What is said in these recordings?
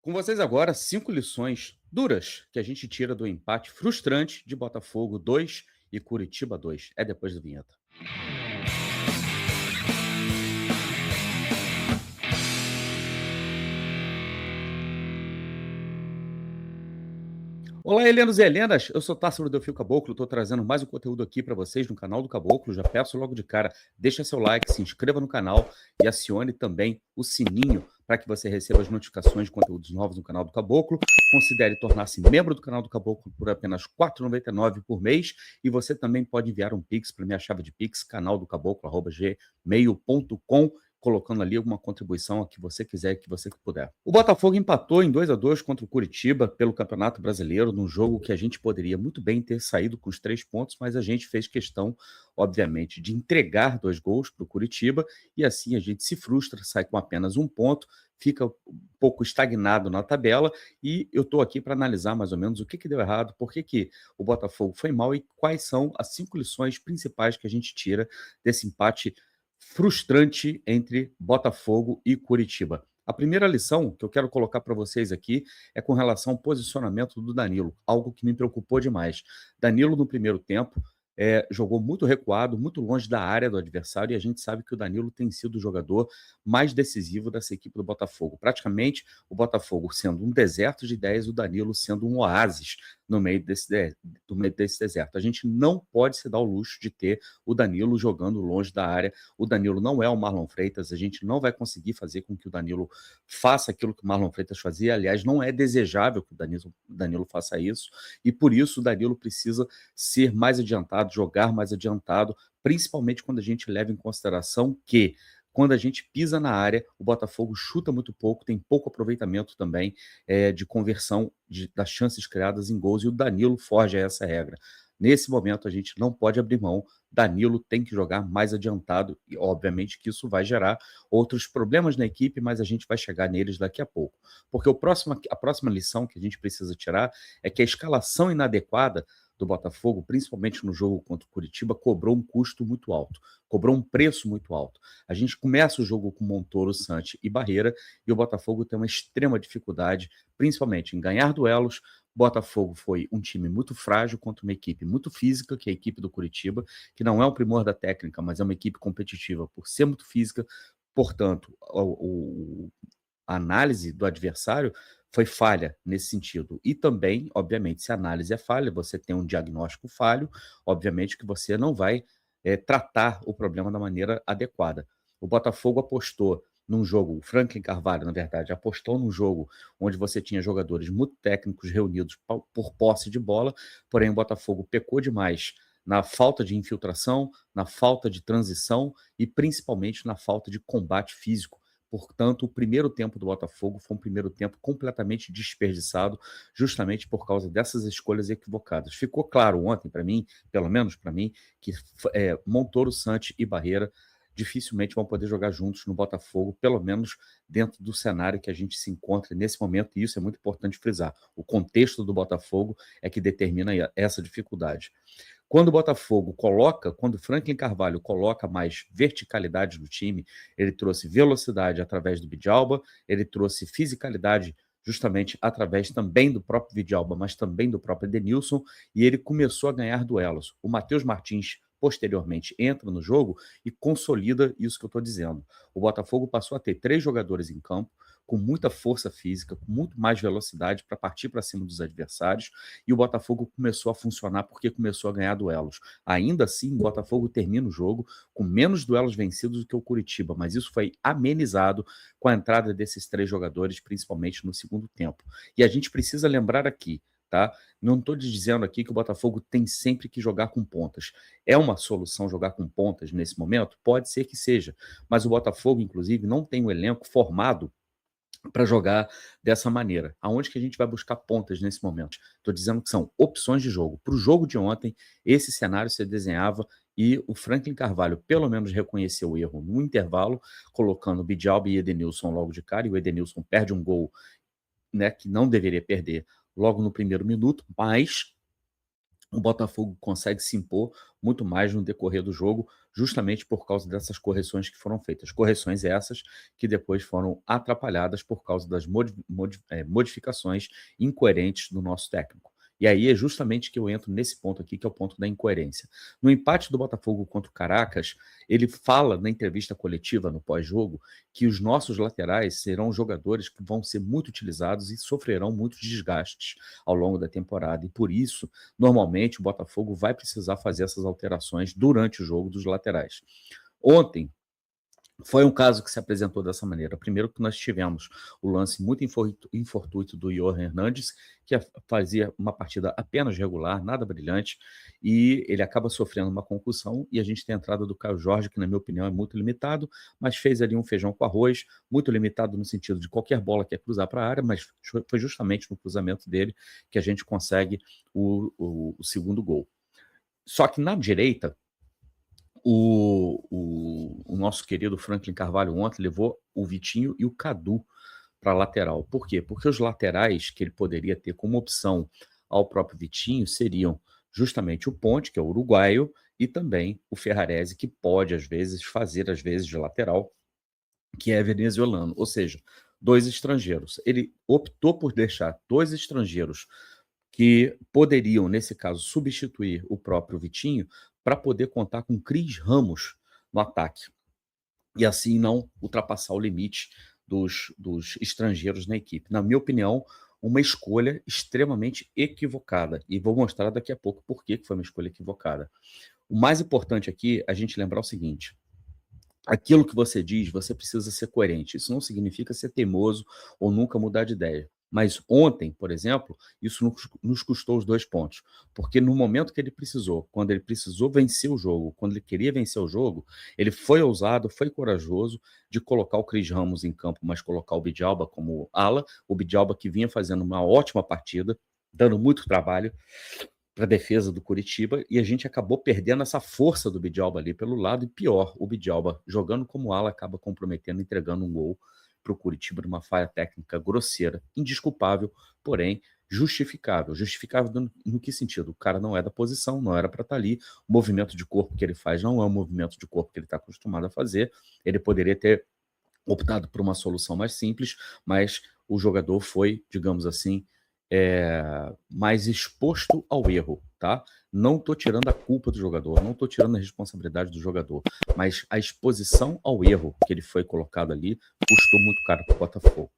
Com vocês agora, 5 lições duras que a gente tira do empate frustrante de Botafogo 2 e Curitiba 2. É depois da vinheta. Olá, Helenos e Helenas, eu sou Tássio Delfio Caboclo, estou trazendo mais um conteúdo aqui para vocês no canal do Caboclo. Já peço logo de cara, deixa seu like, se inscreva no canal e acione também o sininho para que você receba as notificações de conteúdos novos no canal do Caboclo. Considere tornar-se membro do canal do Caboclo por apenas R$ 4,99 por mês e você também pode enviar um Pix para minha chave de Pix, canaldocaboclo@gmail.com, colocando ali alguma contribuição a que você quiser, que você puder. O Botafogo empatou em 2-2 contra o Curitiba pelo Campeonato Brasileiro, num jogo que a gente poderia muito bem ter saído com os 3 pontos, mas a gente fez questão, obviamente, de entregar 2 gols para o Curitiba, e assim a gente se frustra, sai com apenas 1 ponto, fica um pouco estagnado na tabela, e eu estou aqui para analisar mais ou menos o que deu errado, por que o Botafogo foi mal e quais são as 5 lições principais que a gente tira desse empate frustrante entre Botafogo e Curitiba. A primeira lição que eu quero colocar para vocês aqui é com relação ao posicionamento do Danilo, algo que me preocupou demais. Danilo, no primeiro tempo, jogou muito recuado, muito longe da área do adversário, e a gente sabe que o Danilo tem sido o jogador mais decisivo dessa equipe do Botafogo. Praticamente, o Botafogo sendo um deserto de ideias, o Danilo sendo um oásis no meio do meio desse deserto. A gente não pode se dar o luxo de ter o Danilo jogando longe da área. O Danilo não é o Marlon Freitas, a gente não vai conseguir fazer com que o Danilo faça aquilo que o Marlon Freitas fazia. Aliás, não é desejável que o Danilo faça isso, e por isso o Danilo precisa ser mais adiantado, jogar mais adiantado, principalmente quando a gente leva em consideração que quando a gente pisa na área, o Botafogo chuta muito pouco, tem pouco aproveitamento também de conversão das chances criadas em gols, e o Danilo foge a essa regra. Nesse momento, a gente não pode abrir mão. Danilo tem que jogar mais adiantado, e obviamente que isso vai gerar outros problemas na equipe, mas a gente vai chegar neles daqui a pouco. Porque a próxima lição que a gente precisa tirar é que a escalação inadequada do Botafogo, principalmente no jogo contra o Curitiba, cobrou um custo muito alto, cobrou um preço muito alto. A gente começa o jogo com Montoro, Santi e Barreira, e o Botafogo tem uma extrema dificuldade, principalmente em ganhar duelos. O Botafogo foi um time muito frágil contra uma equipe muito física, que é a equipe do Curitiba, que não é o primor da técnica, mas é uma equipe competitiva por ser muito física. Portanto, a análise do adversário foi falha nesse sentido. E também, obviamente, se a análise é falha, você tem um diagnóstico falho, obviamente que você não vai tratar o problema da maneira adequada. O Botafogo apostou num jogo, o Franklin Carvalho, na verdade, apostou num jogo onde você tinha jogadores muito técnicos reunidos por posse de bola, porém o Botafogo pecou demais na falta de infiltração, na falta de transição e principalmente na falta de combate físico. Portanto, o primeiro tempo do Botafogo foi um primeiro tempo completamente desperdiçado, justamente por causa dessas escolhas equivocadas. Ficou claro ontem para mim, pelo menos para mim, que Montoro, Santos e Barreira dificilmente vão poder jogar juntos no Botafogo, pelo menos dentro do cenário que a gente se encontra nesse momento, e isso é muito importante frisar. O contexto do Botafogo é que determina essa dificuldade. Quando o Franklin Carvalho coloca mais verticalidade no time, ele trouxe velocidade através do Bidjalba, ele trouxe fisicalidade justamente através também do próprio Vidalba, mas também do próprio Edenilson, e ele começou a ganhar duelos. O Matheus Martins, posteriormente, entra no jogo e consolida isso que eu estou dizendo. O Botafogo passou a ter 3 jogadores em campo, com muita força física, com muito mais velocidade para partir para cima dos adversários, e o Botafogo começou a funcionar porque começou a ganhar duelos. Ainda assim, o Botafogo termina o jogo com menos duelos vencidos do que o Curitiba, mas isso foi amenizado com a entrada desses 3 jogadores, principalmente no segundo tempo. E a gente precisa lembrar aqui, tá? Não estou dizendo aqui que o Botafogo tem sempre que jogar com pontas. É uma solução jogar com pontas nesse momento? Pode ser que seja, mas o Botafogo, inclusive, não tem um elenco formado para jogar dessa maneira. Aonde que a gente vai buscar pontas nesse momento? Estou dizendo que são opções de jogo. Para o jogo de ontem, esse cenário se desenhava e o Franklin Carvalho pelo menos reconheceu o erro no intervalo, colocando o Bidjalba e Edenilson logo de cara, e o Edenilson perde um gol, né, que não deveria perder logo no primeiro minuto, mas o Botafogo consegue se impor muito mais no decorrer do jogo, justamente por causa dessas correções que foram feitas. Correções essas que depois foram atrapalhadas por causa das modificações incoerentes do nosso técnico. E aí é justamente que eu entro nesse ponto aqui, que é o ponto da incoerência. No empate do Botafogo contra o Caracas, ele fala na entrevista coletiva, no pós-jogo, que os nossos laterais serão jogadores que vão ser muito utilizados e sofrerão muitos desgastes ao longo da temporada. E por isso, normalmente o Botafogo vai precisar fazer essas alterações durante o jogo dos laterais. Ontem, foi um caso que se apresentou dessa maneira. Primeiro que nós tivemos o lance muito infortuito do Johan Hernandes, que fazia uma partida apenas regular, nada brilhante, e ele acaba sofrendo uma concussão, e a gente tem a entrada do Caio Jorge, que na minha opinião é muito limitado, mas fez ali um feijão com arroz, muito limitado no sentido de qualquer bola que é cruzar para a área, mas foi justamente no cruzamento dele que a gente consegue o segundo gol. Só que na direita, o nosso querido Franklin Carvalho ontem levou o Vitinho e o Cadu para a lateral. Por quê? Porque os laterais que ele poderia ter como opção ao próprio Vitinho seriam justamente o Ponte, que é o uruguaio, e também o Ferrarese, que pode, às vezes, fazer, às vezes, de lateral, que é venezuelano. Ou seja, dois estrangeiros. Ele optou por deixar dois estrangeiros que poderiam, nesse caso, substituir o próprio Vitinho para poder contar com Cris Ramos no ataque e assim não ultrapassar o limite dos estrangeiros na equipe. Na minha opinião, uma escolha extremamente equivocada, e vou mostrar daqui a pouco por que foi uma escolha equivocada. O mais importante aqui é a gente lembrar o seguinte: aquilo que você diz, você precisa ser coerente. Isso não significa ser teimoso ou nunca mudar de ideia. Mas ontem, por exemplo, isso nos custou os 2 pontos. Porque no momento que ele precisou, quando ele precisou vencer o jogo, quando ele queria vencer o jogo, ele foi ousado, foi corajoso de colocar o Cris Ramos em campo, mas colocar o Bidjalba como ala. O Bidjalba que vinha fazendo uma ótima partida, dando muito trabalho para a defesa do Curitiba, e a gente acabou perdendo essa força do Bidjalba ali pelo lado, e pior, o Bidjalba jogando como ala acaba comprometendo, entregando um gol para o Curitiba de uma falha técnica grosseira, indesculpável, porém justificável. Justificável no que sentido? O cara não é da posição, não era para estar ali, o movimento de corpo que ele faz não é um movimento de corpo que ele está acostumado a fazer, ele poderia ter optado por uma solução mais simples, mas o jogador foi, digamos assim, mais exposto ao erro, tá? Não estou tirando a culpa do jogador, não estou tirando a responsabilidade do jogador, mas a exposição ao erro que ele foi colocado ali custou muito caro para o Botafogo.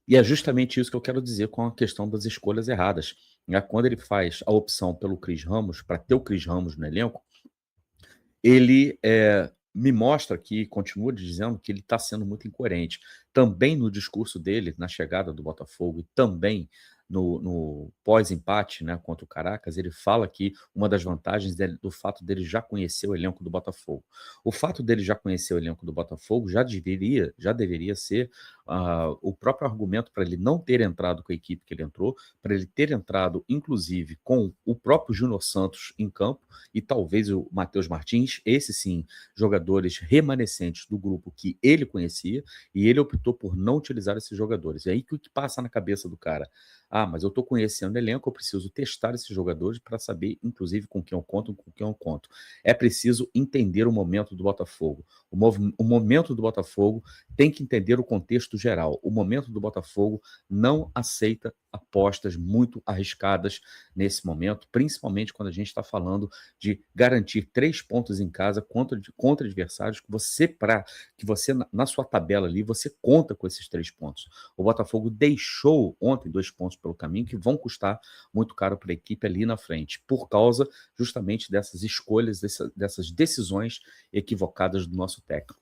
E é justamente isso que eu quero dizer com a questão das escolhas erradas. Né? Quando ele faz a opção pelo Cris Ramos, para ter o Cris Ramos no elenco, ele me mostra que, continua dizendo que ele está sendo muito incoerente. Também no discurso dele, na chegada do Botafogo, e também no pós-empate, né, contra o Caracas, ele fala que uma das vantagens do fato dele já conhecer o elenco do Botafogo. O fato dele já conhecer o elenco do Botafogo já deveria ser o próprio argumento para ele não ter entrado com a equipe que ele entrou, para ele ter entrado, inclusive, com o próprio Júnior Santos em campo, e talvez o Matheus Martins, esses sim, jogadores remanescentes do grupo que ele conhecia, e ele optou por não utilizar esses jogadores. E aí o que passa na cabeça do cara? Ah, mas eu estou conhecendo o elenco, eu preciso testar esses jogadores para saber, inclusive, com quem eu conto e com quem eu conto. É preciso entender o momento do Botafogo. O momento do Botafogo tem que entender o contexto geral. O momento do Botafogo não aceita apostas muito arriscadas nesse momento, principalmente quando a gente está falando de garantir 3 pontos em casa contra adversários que você na sua tabela ali, você conta com esses 3 pontos. O Botafogo deixou ontem 2 pontos pelo caminho que vão custar muito caro para a equipe ali na frente, por causa justamente dessas escolhas, dessas decisões equivocadas do nosso técnico.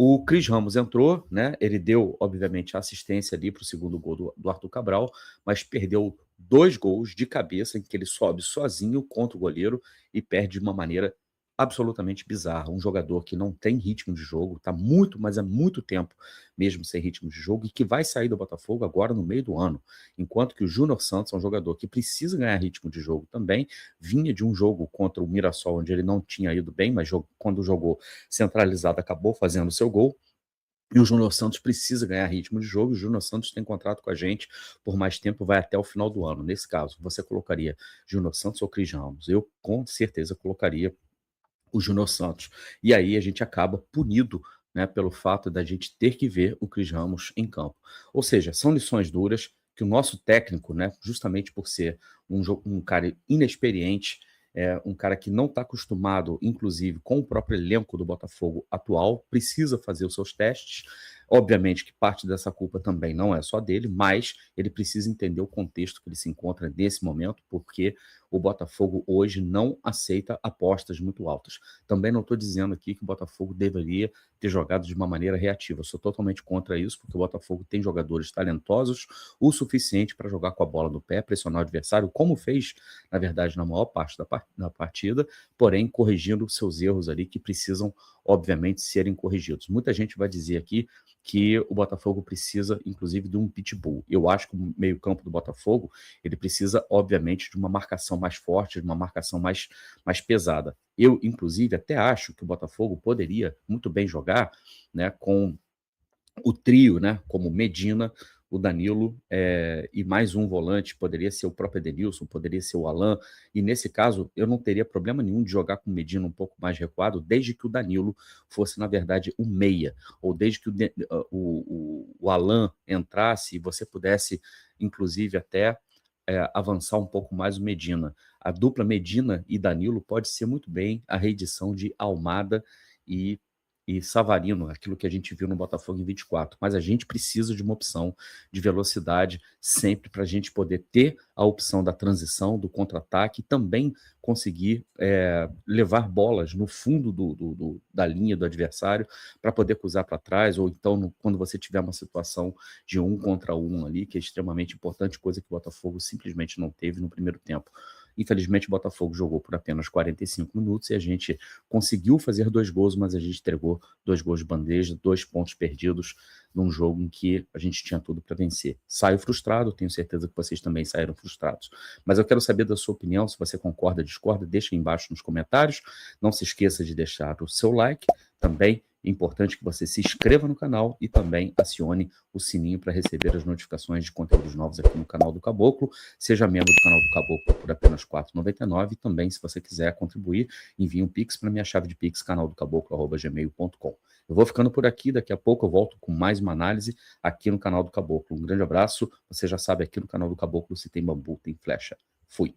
O Cris Ramos entrou, né? Ele deu, obviamente, assistência ali para o segundo gol do Arthur Cabral, mas perdeu 2 gols de cabeça em que ele sobe sozinho contra o goleiro e perde de uma maneira absolutamente bizarra. Um jogador que não tem ritmo de jogo, está muito, mas há muito tempo mesmo sem ritmo de jogo, e que vai sair do Botafogo agora no meio do ano. Enquanto que o Júnior Santos é um jogador que precisa ganhar ritmo de jogo também, vinha de um jogo contra o Mirassol, onde ele não tinha ido bem, mas quando jogou centralizado acabou fazendo o seu gol. E o Júnior Santos precisa ganhar ritmo de jogo. O Júnior Santos tem contrato com a gente por mais tempo, vai até o final do ano. Nesse caso, você colocaria Júnior Santos ou Cris Ramos? Eu, com certeza, colocaria o Júnior Santos. E aí a gente acaba punido, né, pelo fato da gente ter que ver o Cris Ramos em campo. Ou seja, são lições duras que o nosso técnico, né, justamente por ser um cara inexperiente, um cara que não está acostumado, inclusive, com o próprio elenco do Botafogo atual, precisa fazer os seus testes. Obviamente que parte dessa culpa também não é só dele, mas ele precisa entender o contexto que ele se encontra nesse momento, porque o Botafogo hoje não aceita apostas muito altas. Também não estou dizendo aqui que o Botafogo deveria ter jogado de uma maneira reativa. Eu sou totalmente contra isso, porque o Botafogo tem jogadores talentosos o suficiente para jogar com a bola no pé, pressionar o adversário, como fez, na verdade, na maior parte da partida, porém corrigindo seus erros ali que precisam, obviamente, serem corrigidos. Muita gente vai dizer aqui que o Botafogo precisa, inclusive, de um pitbull. Eu acho que o meio-campo do Botafogo ele precisa, obviamente, de uma marcação mais forte, de uma marcação mais pesada. Eu, inclusive, até acho que o Botafogo poderia muito bem jogar, né, com o trio, né, como Medina, o Danilo e mais um volante, poderia ser o próprio Edenilson, poderia ser o Alan, e nesse caso eu não teria problema nenhum de jogar com o Medina um pouco mais recuado, desde que o Danilo fosse, na verdade, um meia, ou desde que o Alan entrasse e você pudesse, inclusive, até avançar um pouco mais o Medina. A dupla Medina e Danilo pode ser muito bem a reedição de Almada e Savarino, aquilo que a gente viu no Botafogo em 24. Mas a gente precisa de uma opção de velocidade sempre para a gente poder ter a opção da transição, do contra-ataque e também conseguir levar bolas no fundo da linha do adversário para poder cruzar para trás, ou então quando você tiver uma situação de 1 contra 1 ali, que é extremamente importante, coisa que o Botafogo simplesmente não teve no primeiro tempo. Infelizmente, o Botafogo jogou por apenas 45 minutos e a gente conseguiu fazer 2 gols, mas a gente entregou 2 gols de bandeja, 2 pontos perdidos num jogo em que a gente tinha tudo para vencer. Saio frustrado, tenho certeza que vocês também saíram frustrados. Mas eu quero saber da sua opinião, se você concorda, discorda, deixa aí embaixo nos comentários. Não se esqueça de deixar o seu like também. É importante que você se inscreva no canal e também acione o sininho para receber as notificações de conteúdos novos aqui no canal do Caboclo. Seja membro do canal do Caboclo por apenas R$ 4,99 e também, se você quiser contribuir, envie um Pix para minha chave de Pix, canaldocaboclo@gmail.com. Eu vou ficando por aqui, daqui a pouco eu volto com mais uma análise aqui no canal do Caboclo. Um grande abraço, você já sabe, aqui no canal do Caboclo se tem bambu, tem flecha. Fui!